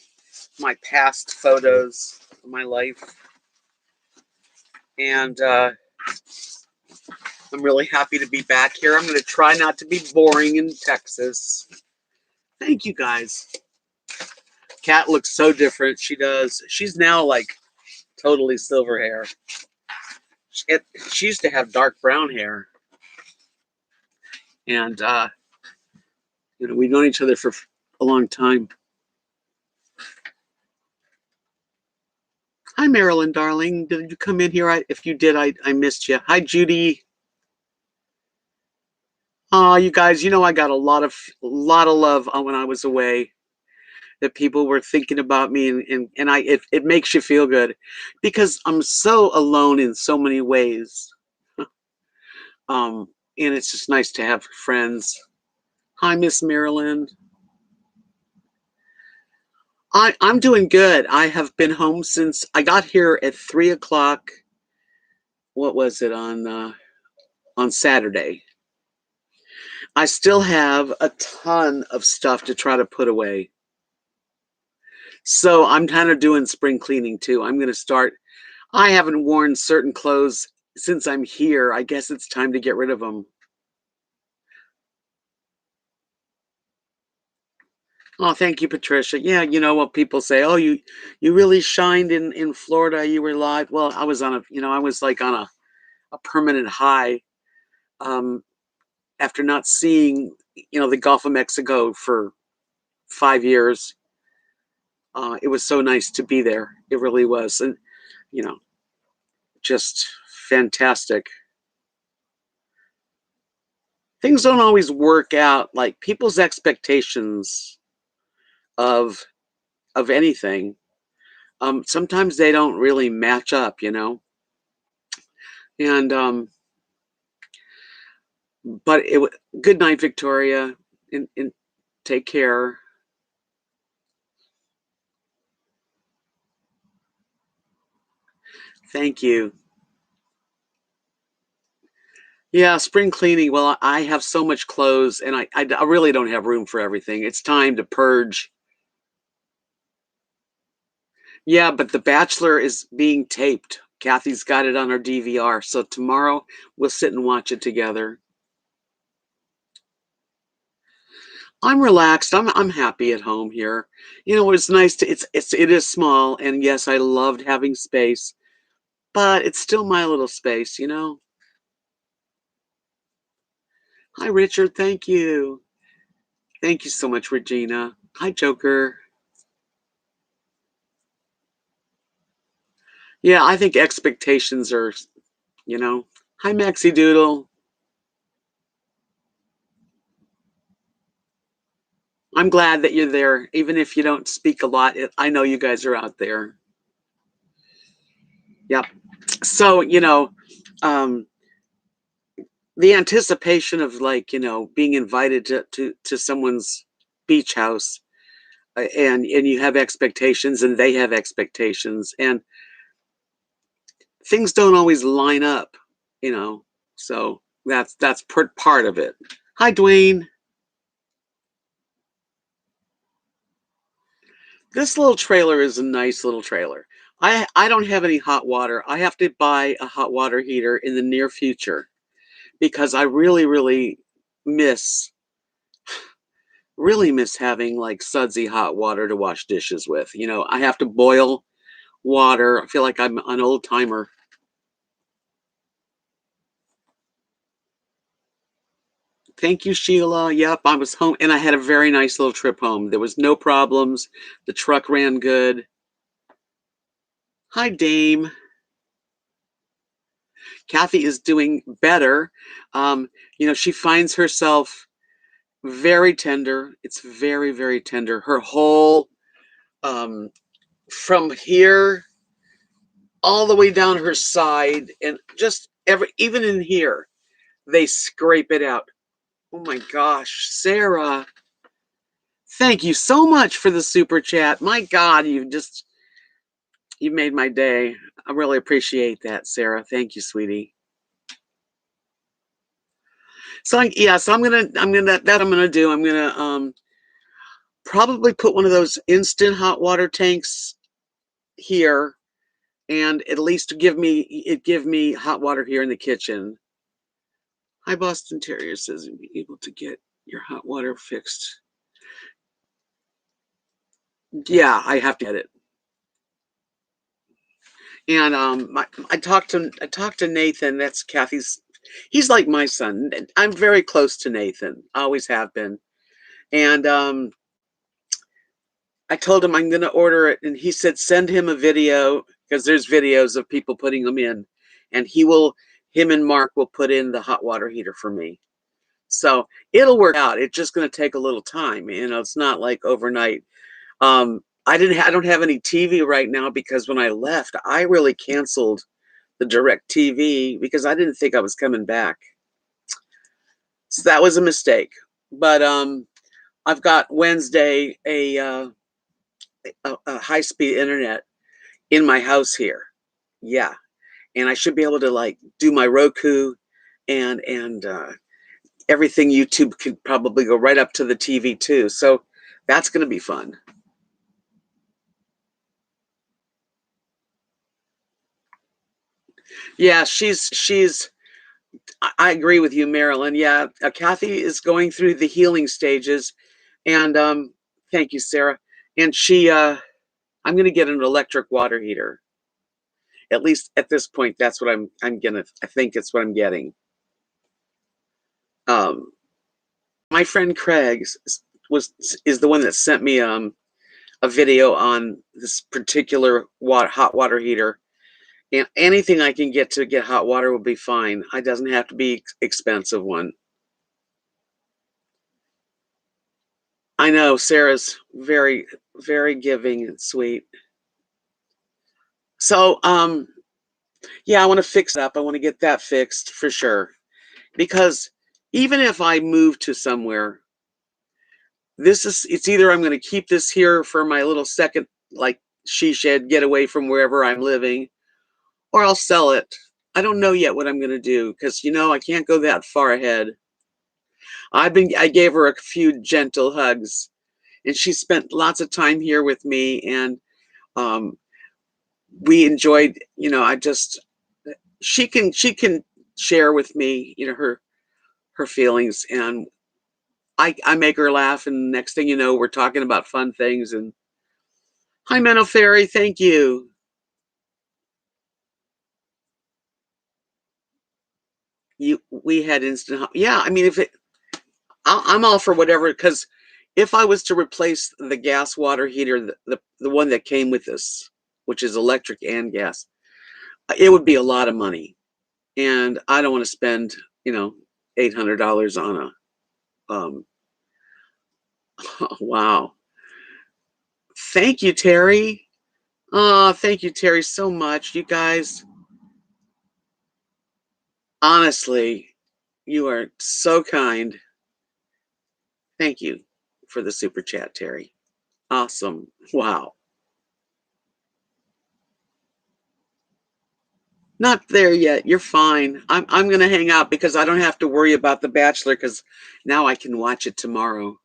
past photos of my life. And I'm really happy to be back here. I'm going to try not to be boring in Texas. Thank you, guys. Kat looks so different. She does. She's now like totally silver hair. She used to have dark brown hair. And, we've known each other for a long time. Hi, Marilyn, darling. Did you come in here? If you did, I missed you. Hi, Judy. Oh, you guys, I got a lot of love when I was away. That people were thinking about me, and it makes you feel good, because I'm so alone in so many ways. And it's just nice to have friends. Hi, Miss Marilyn. I'm doing good. I have been home since I got here at 3 o'clock. What was it on Saturday? I still have a ton of stuff to try to put away. So I'm kind of doing spring cleaning too. I'm going to start. I haven't worn certain clothes since I'm here. I guess it's time to get rid of them. Oh, thank you, Patricia. Yeah, you know what people say. Oh, you really shined in Florida. You were live. Well, I was I was like on a permanent high. After not seeing, the Gulf of Mexico for 5 years. It was so nice to be there. It really was, and you know, just fantastic. Things don't always work out like people's expectations of anything. Sometimes they don't really match up, And but good night, Victoria, and take care. Thank you. Yeah, spring cleaning. Well, I have so much clothes, and I really don't have room for everything. It's time to purge. Yeah, but The Bachelor is being taped. Kathy's got it on her DVR, so tomorrow we'll sit and watch it together. I'm relaxed. I'm happy at home here. It's nice to it is small, and yes, I loved having space, but it's still my little space. Hi, Richard. Thank you. Thank you so much, Regina. Hi, Joker. Yeah, I think expectations are, you know. Hi, Maxie Doodle. I'm glad that you're there, even if you don't speak a lot. I know you guys are out there. Yep. So, um, the anticipation of being invited to someone's beach house, and you have expectations and they have expectations, and things don't always line up, you know. So that's part of it. Hi, Dwayne. This little trailer is a nice little trailer. I don't have any hot water. I have to buy a hot water heater in the near future because I really miss miss having like sudsy hot water to wash dishes with. I have to boil water. I feel like I'm an old timer. Thank you, Sheila. Yep, I was home and I had a very nice little trip home. There was no problems. The truck ran good. Hi, Dame. Kathy is doing better. She finds herself very tender. It's very tender. Her whole um, from here all the way down her side, and just even in here, they scrape it out. Oh my gosh, Sarah! Thank you so much for the super chat. My God, you made my day. I really appreciate that, Sarah. Thank you, sweetie. So I'm gonna do. I'm gonna probably put one of those instant hot water tanks here, and at least give me hot water here in the kitchen. Hi, Boston Terrier says you'll be able to get your hot water fixed. Yeah, I have to get it. And I talked to Nathan. That's Kathy's. He's like my son. I'm very close to Nathan. Always have been. And I told him I'm going to order it, and he said send him a video because there's videos of people putting them in, and him and Mark will put in the hot water heater for me. So it'll work out. It's just going to take a little time. It's not like overnight. I don't have any TV right now because when I left, I really canceled the direct TV because I didn't think I was coming back. So that was a mistake. But I've got Wednesday a high speed internet in my house here. Yeah, and I should be able to like do my Roku and everything. YouTube could probably go right up to the TV too. So that's going to be fun. Yeah, she's. I agree with you, Marilyn. Yeah, Kathy is going through the healing stages, and thank you, Sarah. And I'm going to get an electric water heater. At least at this point, that's what I'm gonna. I think it's what I'm getting. Um, my friend Craig is the one that sent me a video on this particular hot water heater. And anything I can get to get hot water will be fine. It doesn't have to be expensive one. I know Sarah's very, very giving and sweet. So, yeah, I want to fix up. I want to get that fixed for sure. Because even if I move to somewhere, it's either I'm going to keep this here for my little second, like, she shed, get away from wherever I'm living, or I'll sell it. I don't know yet what I'm going to do because, I can't go that far ahead. I gave her a few gentle hugs, and she spent lots of time here with me, and um, we enjoyed, she can share with me, her feelings, and I make her laugh, and next thing you know, we're talking about fun things. And hi, Mental Fairy, thank you. We had instant. Yeah, I mean, I'm all for whatever, because if I was to replace the gas water heater, the one that came with this, which is electric and gas, it would be a lot of money, and I don't want to spend, $800 on a. Wow. Thank you, Terry. Oh, thank you, Terry, so much. You guys, honestly, you are so kind. Thank you for the super chat, Terry. Awesome. Wow. Not there yet. You're fine. I'm gonna hang out because I don't have to worry about The Bachelor, because now I can watch it tomorrow.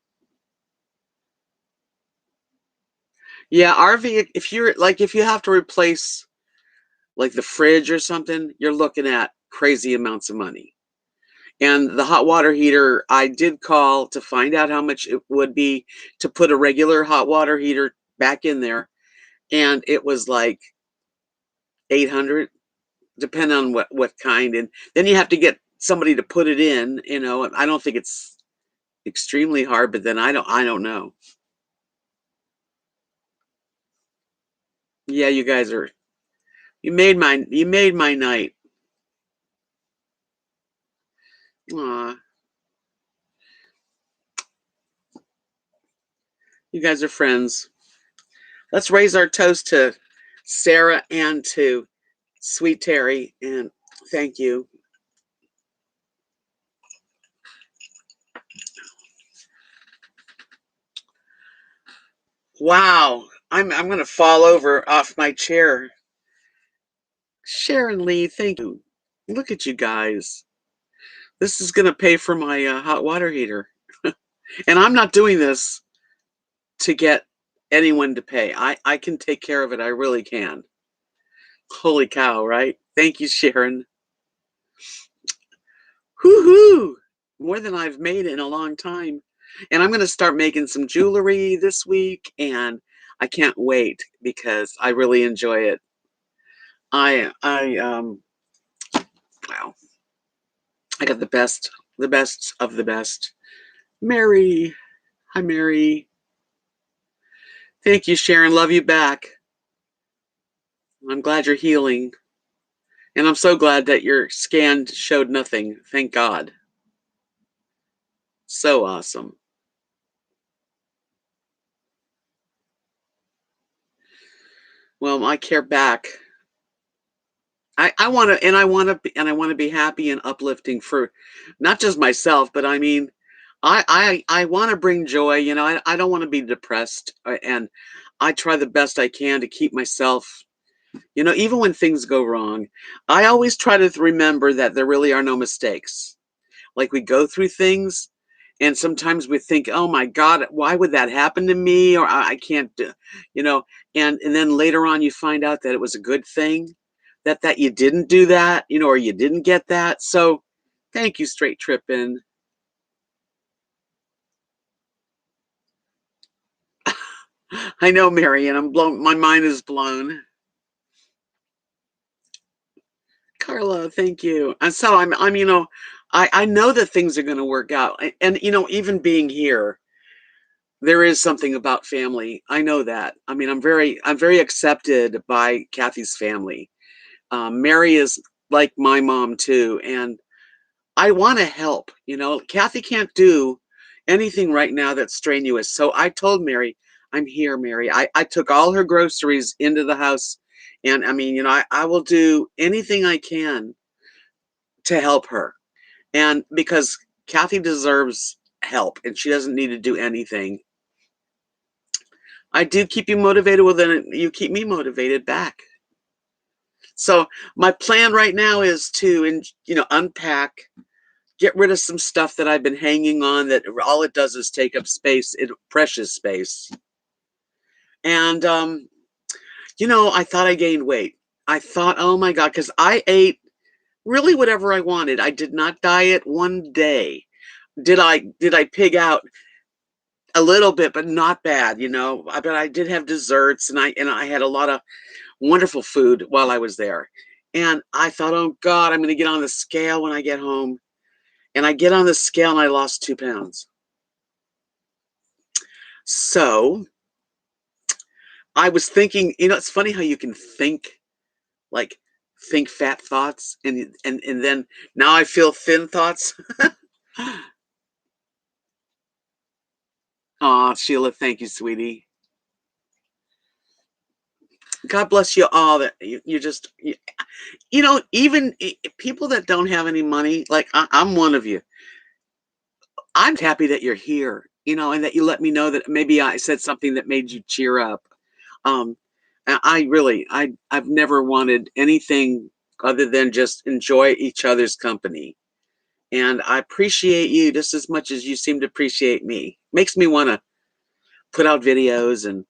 Yeah, RV, if you have to replace like the fridge or something, you're looking at crazy amounts of money. And the hot water heater, I did call to find out how much it would be to put a regular hot water heater back in there, and it was like 800, depending on what kind. And then you have to get somebody to put it in. I don't think it's extremely hard, but then I don't know. Yeah, you made my night. Aw, you guys are friends. Let's raise our toast to Sarah and to Sweet Terry, and thank you. Wow, I'm gonna fall over off my chair. Sharon Lee, thank you. Look at you guys. This is gonna pay for my hot water heater, and I'm not doing this to get anyone to pay. I can take care of it. I really can. Holy cow, right? Thank you, Sharon. Woohoo! More than I've made in a long time. And I'm going to start making some jewelry this week, and I can't wait because I really enjoy it. I wow. I got the best of the best. Mary. Hi, Mary. Thank you, Sharon. Love you back. I'm glad you're healing. And I'm so glad that your scan showed nothing. Thank God. So awesome. Well, I care back. I want to, and I want to be happy and uplifting for not just myself, but I mean, I want to bring joy. I don't want to be depressed, and I try the best I can to keep myself. Even when things go wrong, I always try to remember that there really are no mistakes. Like, we go through things, and sometimes we think, "Oh my God, why would that happen to me?" Or I can't do, you know. And then later on, you find out that it was a good thing, that you didn't do that, or you didn't get that. So, thank you, Straight Trippin'. I know, Mary, and I'm blown. My mind is blown. Carla, thank you. And so I know that things are going to work out. And even being here, There is something about family. I know that. I mean, I'm very accepted by Kathy's family. Mary is like my mom too, and I want to help. Kathy can't do anything right now that's strenuous. So I told Mary, I'm here, Mary. I took all her groceries into the house, and I mean, I will do anything I can to help her, and because Kathy deserves help, and she doesn't need to do anything. I do keep you motivated, well, then you keep me motivated back. So my plan right now is to, unpack, get rid of some stuff that I've been hanging on that all it does is take up space, precious space. And, I thought I gained weight. I thought, oh my God, because I ate really whatever I wanted. I did not diet one day. Did I pig out a little bit, but not bad, but I did have desserts, and I had a lot of wonderful food while I was there. And I thought, oh God, I'm going to get on the scale when I get home. And I get on the scale and I lost 2 pounds. So I was thinking, it's funny how you can like think fat thoughts, and then now I feel thin thoughts. Oh, Sheila, thank you, sweetie. God bless you all. That you just, even people that don't have any money, like I'm one of you. I'm happy that you're here, and that you let me know that maybe I said something that made you cheer up. Um, I really, I've never wanted anything other than just enjoy each other's company. And I appreciate you just as much as you seem to appreciate me. Makes me want to put out videos and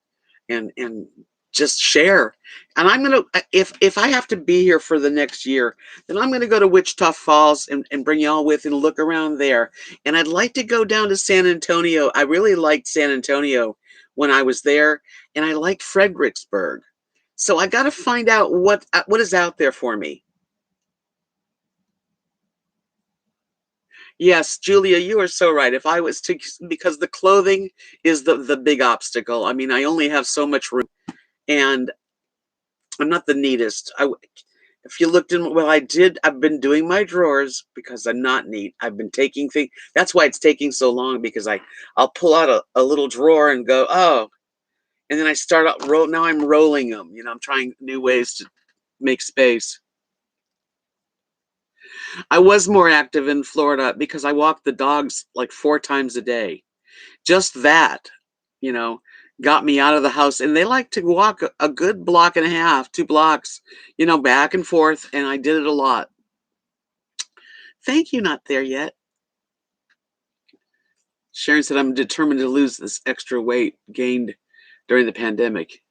just share. And I'm gonna, if I have to be here for the next year, then I'm gonna go to Wichita Falls and bring y'all with and look around there. And I'd like to go down to San Antonio. I really liked San Antonio when I was there, and I liked Fredericksburg. So I got to find out what is out there for me. Yes, Julia, you are so right. If I was to, because the clothing is the big obstacle. I mean, I only have so much room, and I'm not the neatest. If you looked in, well, I've been doing my drawers because I'm not neat. I've been taking things. That's why it's taking so long, because I'll pull out a little drawer and go, oh, and then I start out roll. Now I'm rolling them. I'm trying new ways to make space. I was more active in Florida because I walked the dogs like 4 times a day. Just that, you know, got me out of the house. And they like to walk a good block and a half, 2 blocks, back and forth. And I did it a lot. Thank you, not there yet. Sharon said, I'm determined to lose this extra weight gained during the pandemic.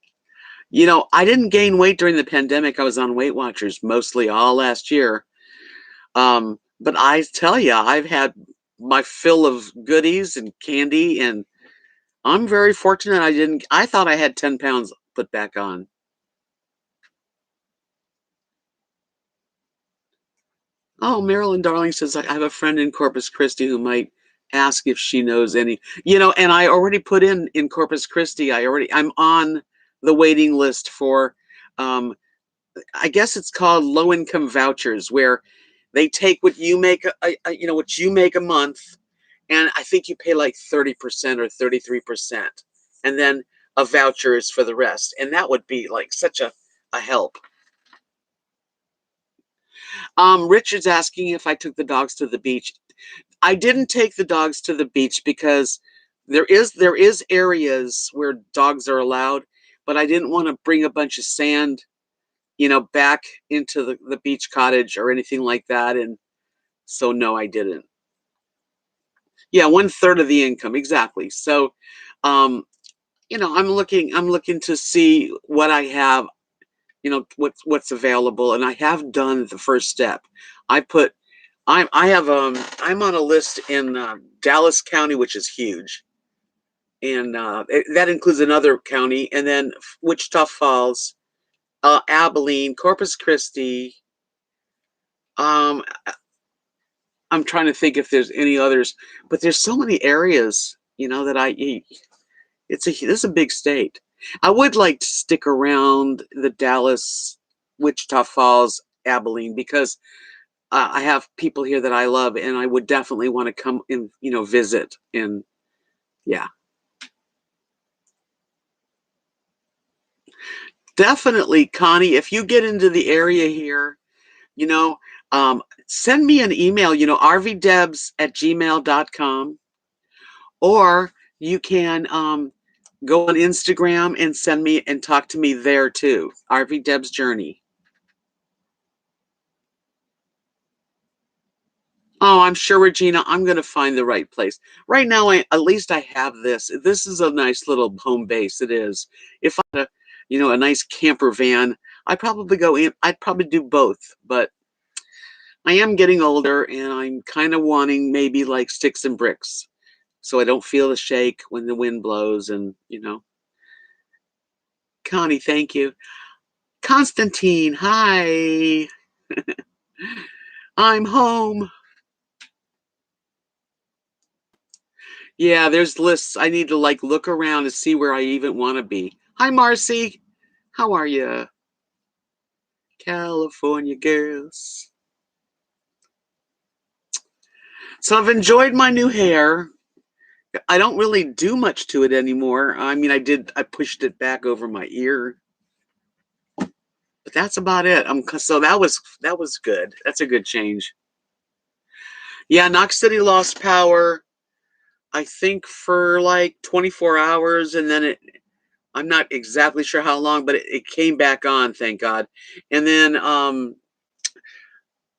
I didn't gain weight during the pandemic. I was on Weight Watchers mostly all last year. But I tell you, I've had my fill of goodies and candy, and I'm very fortunate I thought I had 10 pounds put back on. Oh, Marilyn Darling says, I have a friend in Corpus Christi who might ask if she knows any, and I already put in Corpus Christi. I'm on the waiting list for, I guess it's called low income vouchers, where they take what you make, what you make a month, and I think you pay like 30% or 33%, and then a voucher is for the rest, and that would be like such a help. Richard's asking if I took the dogs to the beach. I didn't take the dogs to the beach because there is areas where dogs are allowed, but I didn't want to bring a bunch of sand, back into the beach cottage or anything like that, and so no, I didn't. Yeah, 1/3 of the income, exactly. So, um, I'm looking to see what I have, what's available, and I have done the first step. I put, I'm on a list in Dallas County, which is huge, and that includes another county, and then Wichita Falls, Abilene, Corpus Christi. Um, I'm trying to think if there's any others, but there's so many areas, that I eat. This is a big state. I would like to stick around the Dallas, Wichita Falls, Abilene because I have people here that I love, and I would definitely want to come and visit. And yeah, definitely, Connie. If you get into the area here, you know, send me an email. rvdebs@gmail.com, or you can go on Instagram and send me and talk to me there too. RVDebs Journey. Oh, I'm sure, Regina, I'm going to find the right place. Right now, at least I have this. This is a nice little home base. It is. If I had a nice camper van, I'd probably go in. I'd probably do both. But I am getting older, and I'm kind of wanting maybe like sticks and bricks, so I don't feel the shake when the wind blows. And. Connie, thank you. Constantine, hi. I'm home. Yeah, there's lists. I need to like look around to see where I even want to be. Hi, Marcy. How are you? California girls. So I've enjoyed my new hair. I don't really do much to it anymore. I mean, I pushed it back over my ear, but that's about it. So that was good. That's a good change. Yeah, Knox City lost power, I think for like 24 hours, and then I'm not exactly sure how long, but it came back on, thank God. And then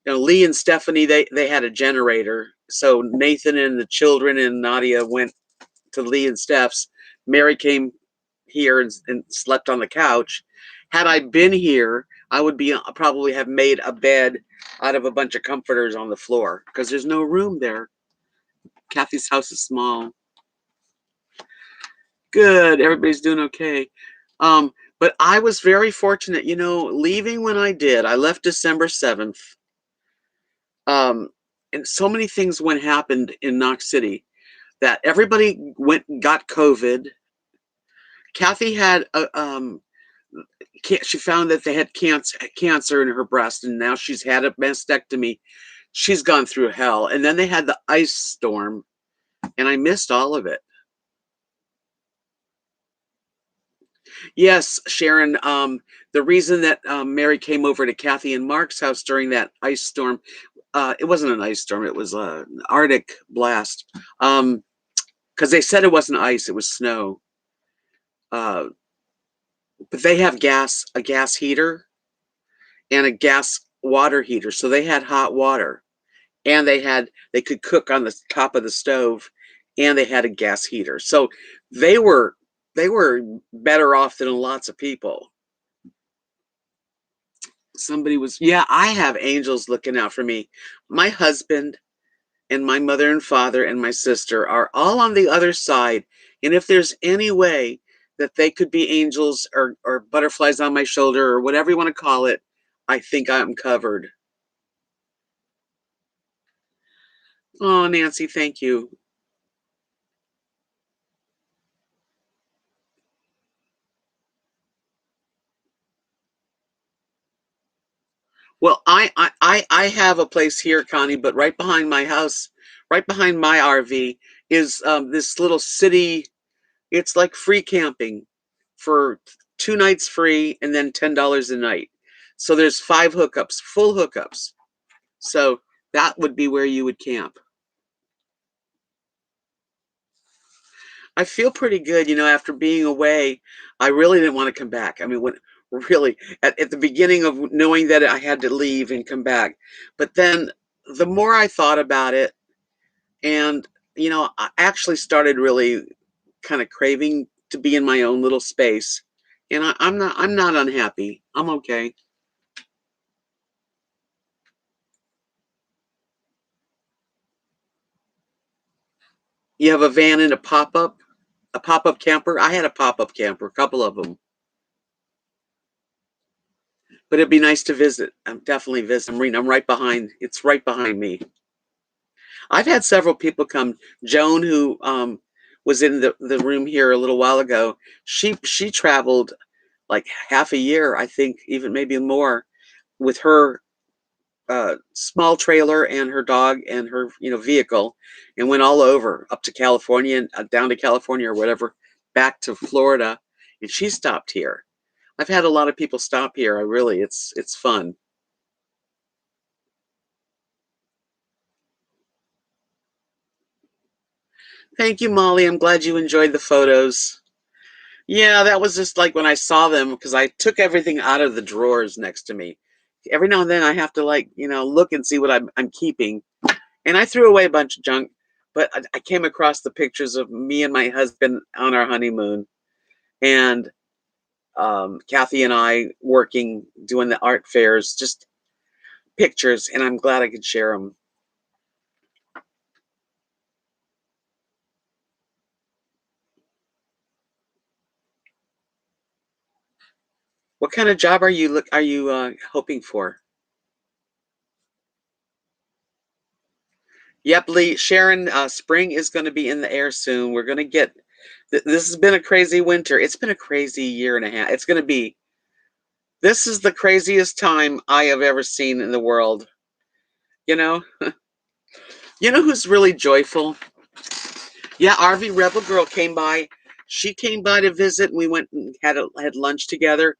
Lee and Stephanie, they had a generator. So Nathan and the children and Nadia went to Lee and Steph's. Mary came here and slept on the couch. Had I been here, I would probably have made a bed out of a bunch of comforters on the floor because there's no room there. Kathy's house is small. Good. Everybody's doing okay. But I was very fortunate, leaving when I did. I left December 7th. And so many things happened in Knox City that everybody got COVID. Kathy had she found that they had cancer in her breast, and now she's had a mastectomy. She's gone through hell. And then they had the ice storm, and I missed all of it. Yes, Sharon. The reason that Mary came over to Kathy and Mark's house during that ice storm, it wasn't an ice storm. It was an Arctic blast. Because they said it wasn't ice, it was snow. But they have a gas heater and a gas water heater. So they had hot water, and they could cook on the top of the stove, and they had a gas heater. So they were better off than lots of people. Yeah, I have angels looking out for me. My husband and my mother and father and my sister are all on the other side. And if there's any way that they could be angels or butterflies on my shoulder or whatever you want to call it, I think I'm covered. Oh, Nancy, thank you. Well, I have a place here, Connie, but right behind my house, right behind my RV, is this little city. It's like free camping for 2 nights free and then $10 a night. So there's 5 hookups, full hookups. So that would be where you would camp. I feel pretty good, after being away. I really didn't want to come back. I mean, when really at the beginning of knowing that I had to leave and come back, but then the more I thought about it, and I actually started really kind of craving to be in my own little space. And I'm not unhappy. I'm okay. You have a van and a pop up camper. I had a pop up camper, a couple of them. But it'd be nice to visit. I'm definitely visiting. I'm right behind. It's right behind me. I've had several people come. Joan, who was in the room here a little while ago. She traveled like half a year, I think, even maybe more, with her small trailer and her dog and her vehicle, and went all over up to California and down to California or whatever, back to Florida, and she stopped here. I've had a lot of people stop here. I really, it's fun. Thank you, Molly. I'm glad you enjoyed the photos. Yeah, that was just like when I saw them because I took everything out of the drawers next to me. Every now and then I have to like, look and see what I'm keeping. And I threw away a bunch of junk, but I came across the pictures of me and my husband on our honeymoon, and Kathy and I working, doing the art fairs, just pictures, and I'm glad I could share them. What kind of job are you hoping for? Yep, Lee, Sharon, spring is going to be in the air soon. We're going to get. This has been a crazy winter. It's been a crazy year and a half. It's going to be. This is the craziest time I have ever seen in the world. You know, you know who's really joyful? Yeah, RV Rebel Girl came by. She came by to visit, and we went and had lunch together.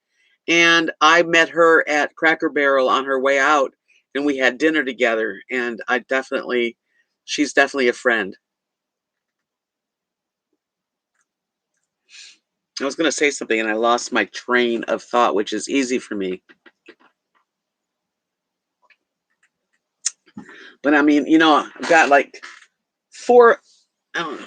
And I met her at Cracker Barrel on her way out, and we had dinner together. And she's definitely a friend. I was going to say something, and I lost my train of thought, which is easy for me. But I mean, I've got like four. I don't know.